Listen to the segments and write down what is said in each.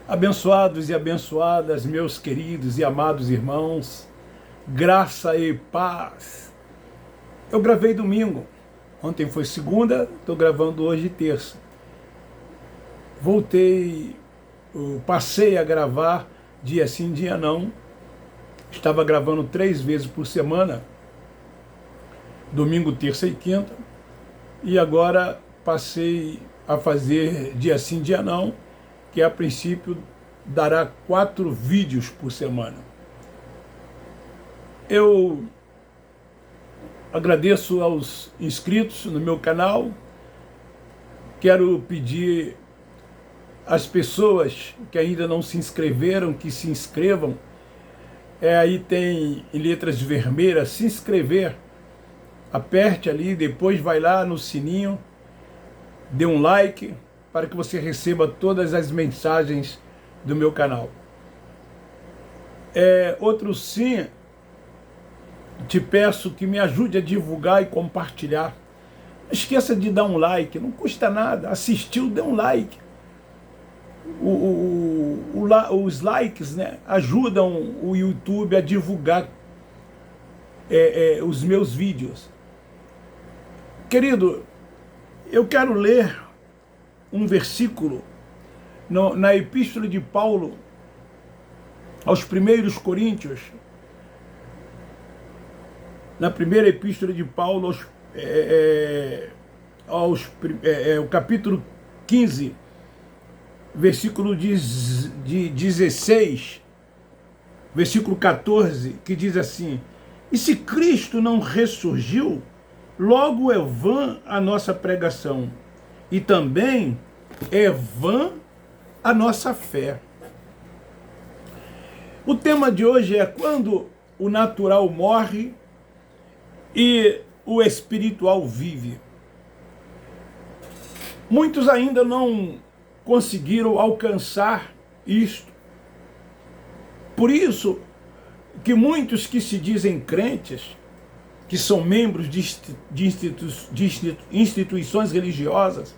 Abençoados e abençoadas, meus queridos e amados irmãos, graça e paz. Eu gravei domingo, ontem foi segunda, estou gravando hoje terça. Passei a gravar dia sim, dia não. Estava gravando 3 vezes por semana, domingo, terça e quinta, e agora passei a fazer dia sim, dia não, que a princípio dará 4 vídeos por semana. Eu agradeço aos inscritos no meu canal. Quero pedir às pessoas que ainda não se inscreveram, que se inscrevam. Aí tem em letras vermelhas, se inscrever. Aperte ali, depois vai lá no sininho, dê um like, para que você receba todas as mensagens do meu canal. Outro sim, te peço que me ajude a divulgar e compartilhar. Não esqueça de dar um like, não custa nada. Assistiu, dê um like. Os likes, né, ajudam o YouTube a divulgar os meus vídeos. Querido, eu quero ler um versículo na Epístola de Paulo aos 1 Coríntios, na primeira Epístola de Paulo, o capítulo 15, versículo de 16, versículo 14, que diz assim: e se Cristo não ressurgiu, logo é vã a nossa pregação, e também é vã a nossa fé. O tema de hoje é quando o natural morre e o espiritual vive. Muitos ainda não conseguiram alcançar isto. Por isso que muitos que se dizem crentes, que são membros de instituições religiosas,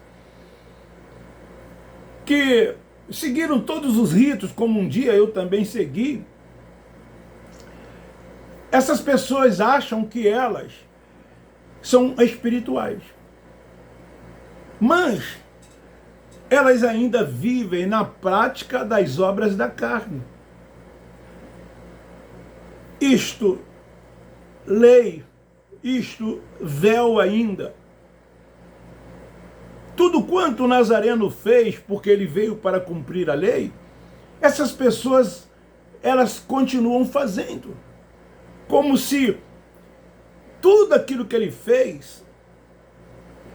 que seguiram todos os ritos, como um dia eu também segui, essas pessoas acham que elas são espirituais. Mas elas ainda vivem na prática das obras da carne. Isto, lei, isto, véu ainda. Tudo quanto o Nazareno fez, porque ele veio para cumprir a lei, essas pessoas, elas continuam fazendo. Como se tudo aquilo que ele fez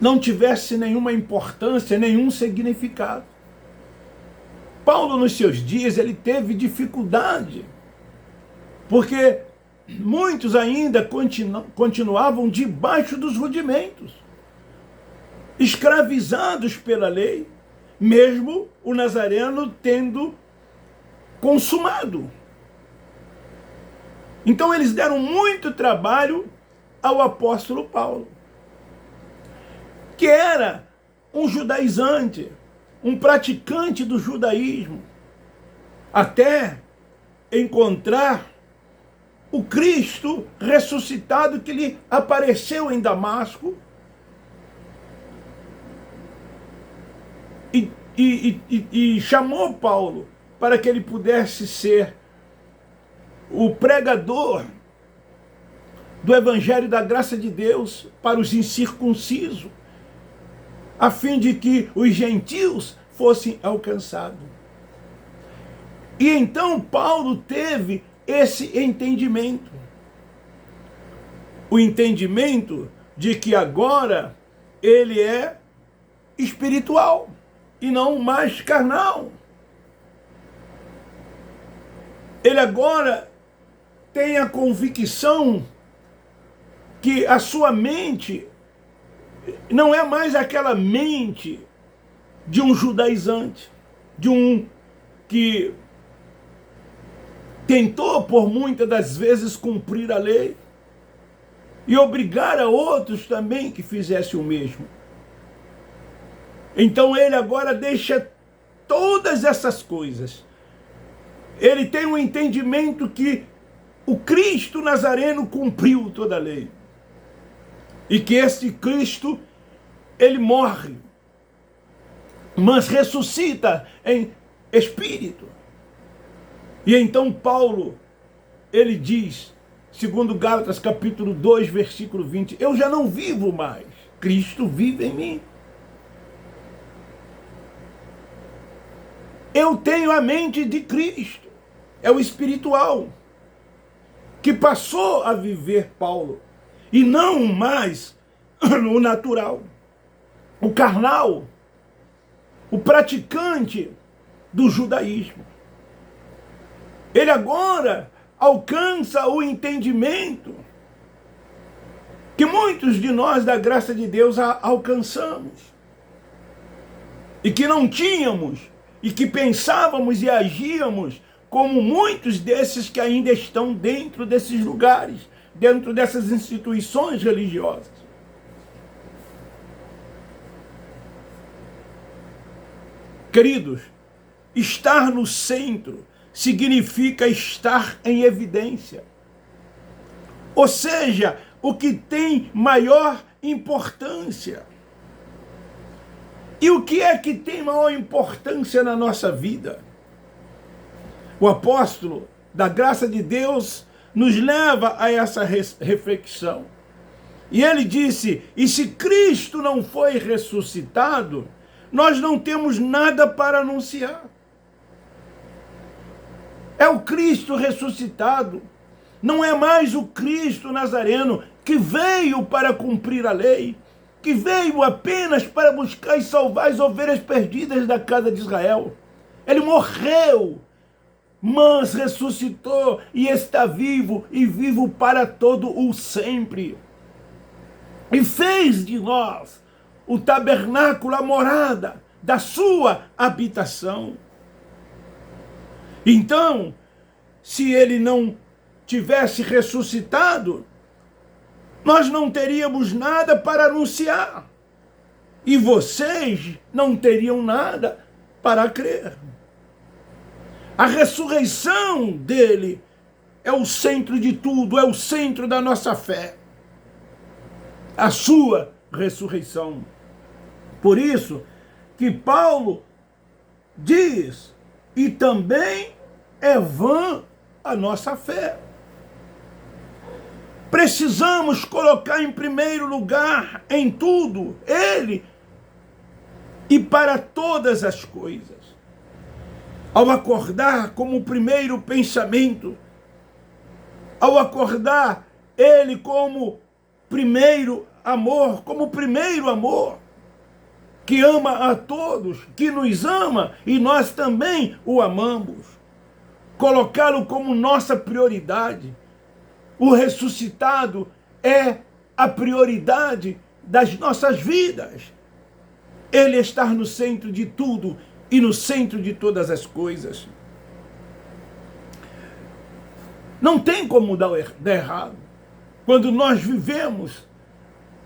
não tivesse nenhuma importância, nenhum significado. Paulo, nos seus dias, ele teve dificuldade, porque muitos ainda continuavam debaixo dos rudimentos, escravizados pela lei, mesmo o Nazareno tendo consumado. Então eles deram muito trabalho ao apóstolo Paulo, que era um judaizante, um praticante do judaísmo, até encontrar o Cristo ressuscitado que lhe apareceu em Damasco e chamou Paulo para que ele pudesse ser o pregador do evangelho da graça de Deus para os incircuncisos, a fim de que os gentios fossem alcançados. E então Paulo teve esse entendimento. O entendimento de que agora ele é espiritual e não mais carnal. Ele agora tem a convicção que a sua mente não é mais aquela mente de um judaizante, de um que tentou por muitas das vezes cumprir a lei e obrigar a outros também que fizessem o mesmo. Então ele agora deixa todas essas coisas, ele tem um entendimento que o Cristo Nazareno cumpriu toda a lei. E que esse Cristo, ele morre, mas ressuscita em espírito. E então Paulo, ele diz, segundo Gálatas capítulo 2, versículo 20, eu já não vivo mais, Cristo vive em mim. Eu tenho a mente de Cristo, é o espiritual, que passou a viver Paulo, e não mais o natural, o carnal, o praticante do judaísmo. Ele agora alcança o entendimento que muitos de nós da graça de Deus alcançamos, e que não tínhamos, e que pensávamos e agíamos como muitos desses que ainda estão dentro desses lugares, dentro dessas instituições religiosas. Queridos, estar no centro significa estar em evidência. Ou seja, o que tem maior importância. E o que é que tem maior importância na nossa vida? O apóstolo da graça de Deus nos leva a essa reflexão. E ele disse, e se Cristo não foi ressuscitado, nós não temos nada para anunciar. É o Cristo ressuscitado, não é mais o Cristo Nazareno que veio para cumprir a lei, que veio apenas para buscar e salvar as ovelhas perdidas da casa de Israel. Ele morreu, mas ressuscitou e está vivo, e vivo para todo o sempre. E fez de nós o tabernáculo, a morada da sua habitação. Então, se ele não tivesse ressuscitado, nós não teríamos nada para anunciar. E vocês não teriam nada para crer. A ressurreição dele é o centro de tudo, é o centro da nossa fé. A sua ressurreição. Por isso que Paulo diz, e também é vã a nossa fé. Precisamos colocar em primeiro lugar em tudo ele e para todas as coisas. Ao acordar como primeiro pensamento, ao acordar ele como primeiro amor, que ama a todos, que nos ama e nós também o amamos. Colocá-lo como nossa prioridade. O ressuscitado é a prioridade das nossas vidas. Ele está no centro de tudo e no centro de todas as coisas. Não tem como dar errado quando nós vivemos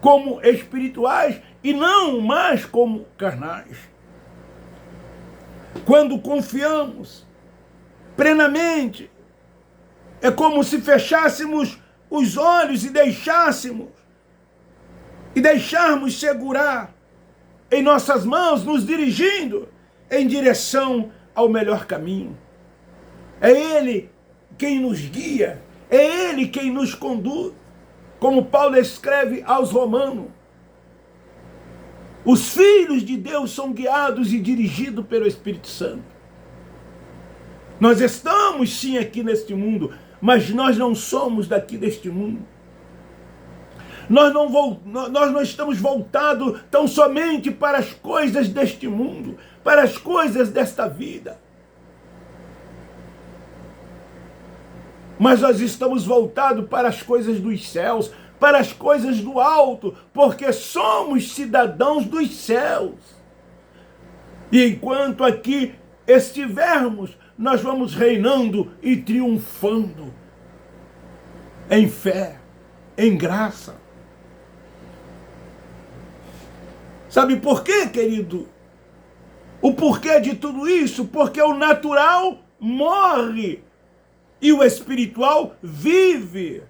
como espirituais e não mais como carnais. Quando confiamos plenamente, é como se fechássemos os olhos e deixarmos segurar em nossas mãos, nos dirigindo em direção ao melhor caminho. É Ele quem nos guia, é Ele quem nos conduz. Como Paulo escreve aos Romanos, os filhos de Deus são guiados e dirigidos pelo Espírito Santo. Nós estamos sim aqui neste mundo, mas nós não somos daqui deste mundo. Nós não estamos voltados tão somente para as coisas deste mundo, para as coisas desta vida. Mas nós estamos voltados para as coisas dos céus, para as coisas do alto, porque somos cidadãos dos céus. E enquanto aqui estivermos, nós vamos reinando e triunfando em fé, em graça. Sabe por quê, querido? O porquê de tudo isso? Porque o natural morre e o espiritual vive.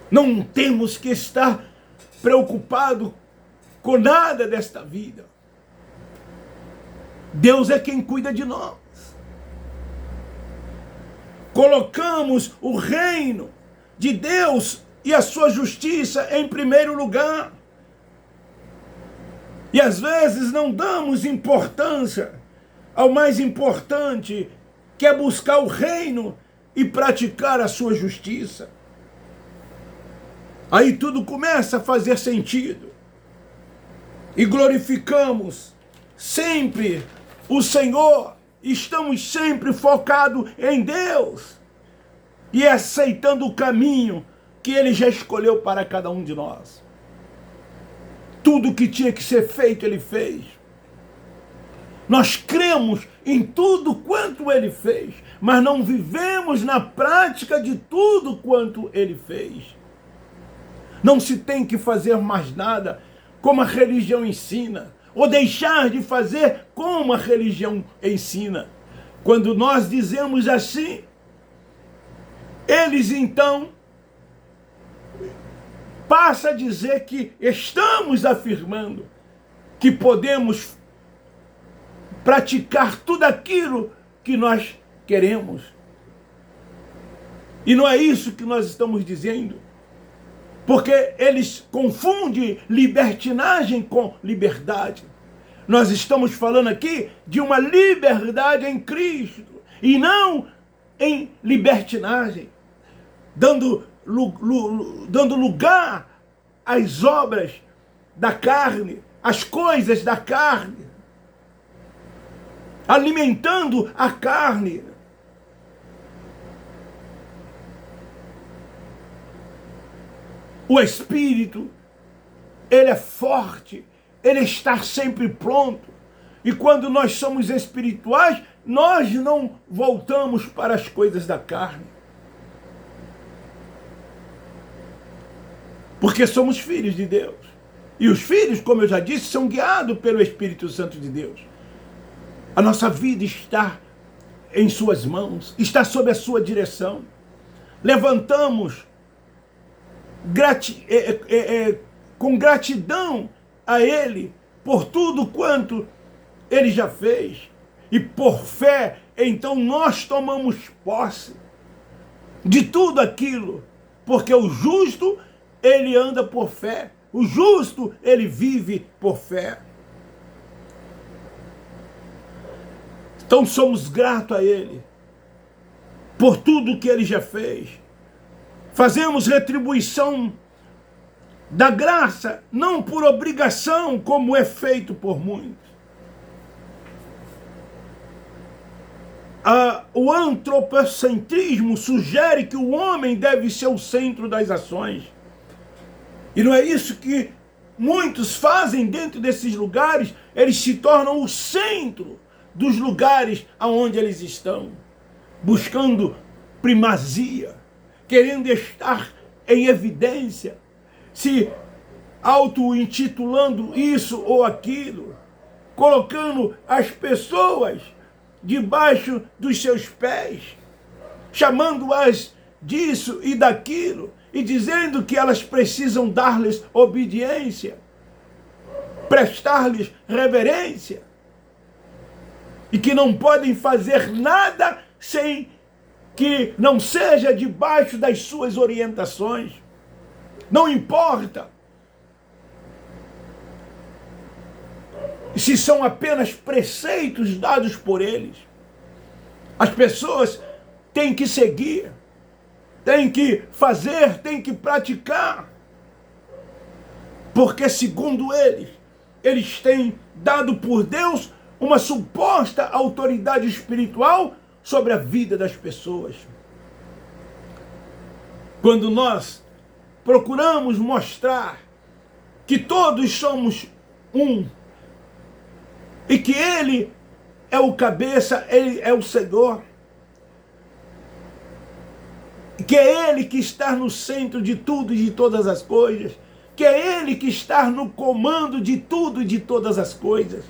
Não temos que estar preocupados com nada desta vida. Deus é quem cuida de nós. Colocamos o reino de Deus e a sua justiça em primeiro lugar. E às vezes não damos importância ao mais importante, que é buscar o reino e praticar a sua justiça. Aí tudo começa a fazer sentido. E glorificamos sempre o Senhor. Estamos sempre focados em Deus. E aceitando o caminho que Ele já escolheu para cada um de nós. Tudo que tinha que ser feito, Ele fez. Nós cremos em tudo quanto Ele fez, mas não vivemos na prática de tudo quanto Ele fez. Não se tem que fazer mais nada como a religião ensina, ou deixar de fazer como a religião ensina. Quando nós dizemos assim, eles então passam a dizer que estamos afirmando que podemos praticar tudo aquilo que nós queremos. E não é isso que nós estamos dizendo. Porque eles confundem libertinagem com liberdade. Nós estamos falando aqui de uma liberdade em Cristo e não em libertinagem, dando lugar às obras da carne, às coisas da carne, alimentando a carne. O Espírito, ele é forte, ele está sempre pronto. E quando nós somos espirituais, nós não voltamos para as coisas da carne. Porque somos filhos de Deus. E os filhos, como eu já disse, são guiados pelo Espírito Santo de Deus. A nossa vida está em suas mãos, está sob a sua direção. Levantamos com gratidão a Ele por tudo quanto Ele já fez. E por fé, então nós tomamos posse de tudo aquilo. Porque o justo, ele anda por fé. O justo, ele vive por fé. Então somos gratos a Ele por tudo que Ele já fez. Fazemos retribuição da graça, não por obrigação, como é feito por muitos. O antropocentrismo sugere que o homem deve ser o centro das ações. E não é isso que muitos fazem dentro desses lugares. Eles se tornam o centro dos lugares aonde eles estão, buscando primazia, querendo estar em evidência, se auto-intitulando isso ou aquilo, colocando as pessoas debaixo dos seus pés, chamando-as disso e daquilo, e dizendo que elas precisam dar-lhes obediência, prestar-lhes reverência, e que não podem fazer nada sem que não seja debaixo das suas orientações. Não importa se são apenas preceitos dados por eles. As pessoas têm que seguir, têm que fazer, têm que praticar. Porque segundo eles têm dado por Deus uma suposta autoridade espiritual sobre a vida das pessoas. Quando nós procuramos mostrar que todos somos um, e que Ele é o cabeça, Ele é o Senhor, que é Ele que está no centro de tudo e de todas as coisas, que é Ele que está no comando de tudo e de todas as coisas.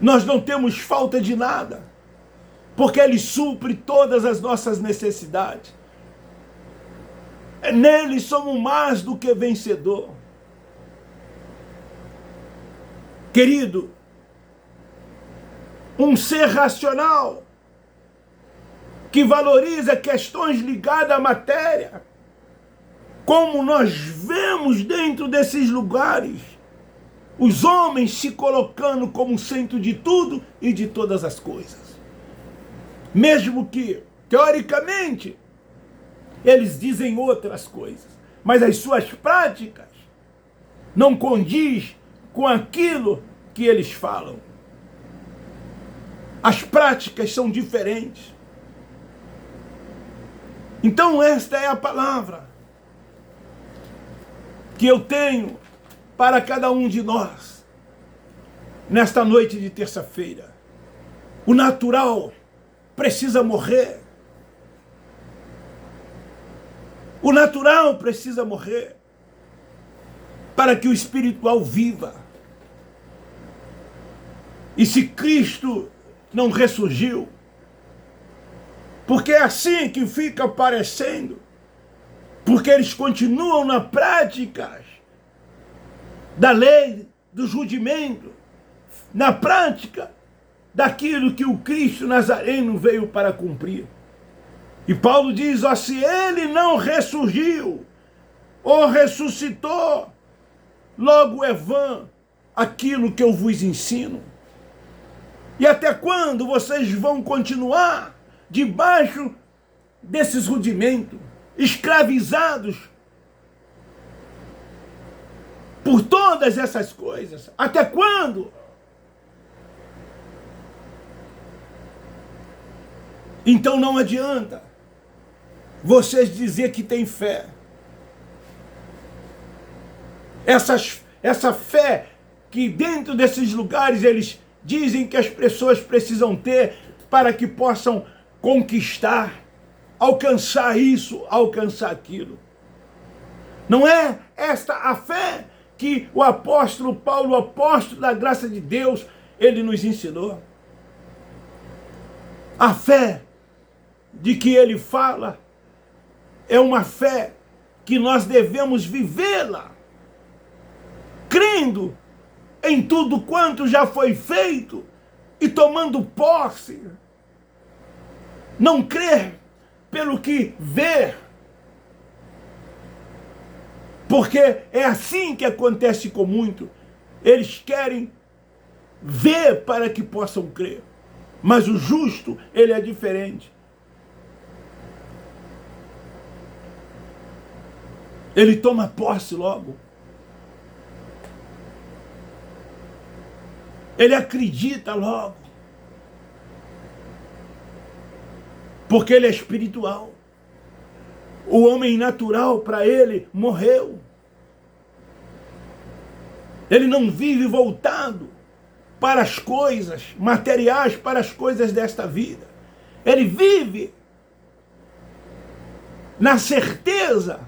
Nós não temos falta de nada, porque Ele supre todas as nossas necessidades. Nele somos mais do que vencedor. Querido, um ser racional, que valoriza questões ligadas à matéria, como nós vemos dentro desses lugares, os homens se colocando como centro de tudo e de todas as coisas. Mesmo que, teoricamente, eles dizem outras coisas, mas as suas práticas não condiz com aquilo que eles falam. As práticas são diferentes. Então esta é a palavra que eu tenho para cada um de nós nesta noite de terça-feira. O natural precisa morrer. O natural precisa morrer para que o espiritual viva. E se Cristo não ressurgiu, porque é assim que fica aparecendo, porque eles continuam na prática da lei, dos rudimentos, na prática daquilo que o Cristo Nazareno veio para cumprir. E Paulo diz, ó, se ele não ressurgiu, ou ressuscitou, logo é vã aquilo que eu vos ensino. E até quando vocês vão continuar debaixo desses rudimentos, escravizados por todas essas coisas? Até quando? Então não adianta vocês dizer que tem fé. Essa fé que dentro desses lugares eles dizem que as pessoas precisam ter para que possam conquistar, alcançar isso, alcançar aquilo. Não é esta a fé que o apóstolo Paulo, o apóstolo da graça de Deus, ele nos ensinou. A fé de que ele fala é uma fé que nós devemos vivê-la, crendo em tudo quanto já foi feito e tomando posse. Não crer pelo que vê, porque é assim que acontece com muito. Eles querem ver para que possam crer, mas o justo, ele é diferente. Ele toma posse logo. Ele acredita logo. Porque ele é espiritual. O homem natural, para ele, morreu. Ele não vive voltado para as coisas materiais, para as coisas desta vida. Ele vive na certeza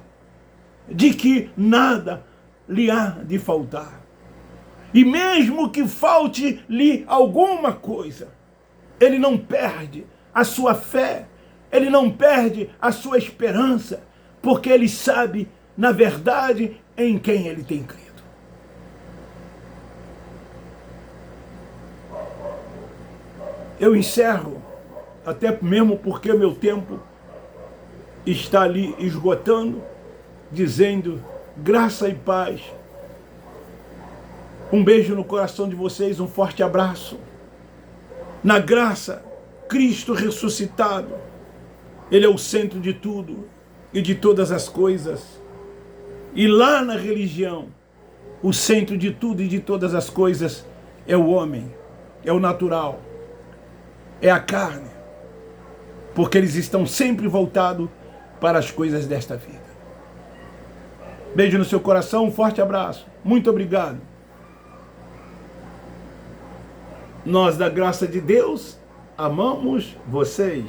de que nada lhe há de faltar. E mesmo que falte-lhe alguma coisa, ele não perde a sua fé, ele não perde a sua esperança, porque ele sabe, na verdade, em quem ele tem crido. Eu encerro, até mesmo porque o meu tempo está ali esgotando, dizendo graça e paz. Um beijo no coração de vocês, um forte abraço. Na graça, Cristo ressuscitado, Ele é o centro de tudo e de todas as coisas. E lá na religião, o centro de tudo e de todas as coisas é o homem, é o natural, é a carne, porque eles estão sempre voltados para as coisas desta vida. Beijo no seu coração, um forte abraço. Muito obrigado. Nós, da graça de Deus, amamos vocês.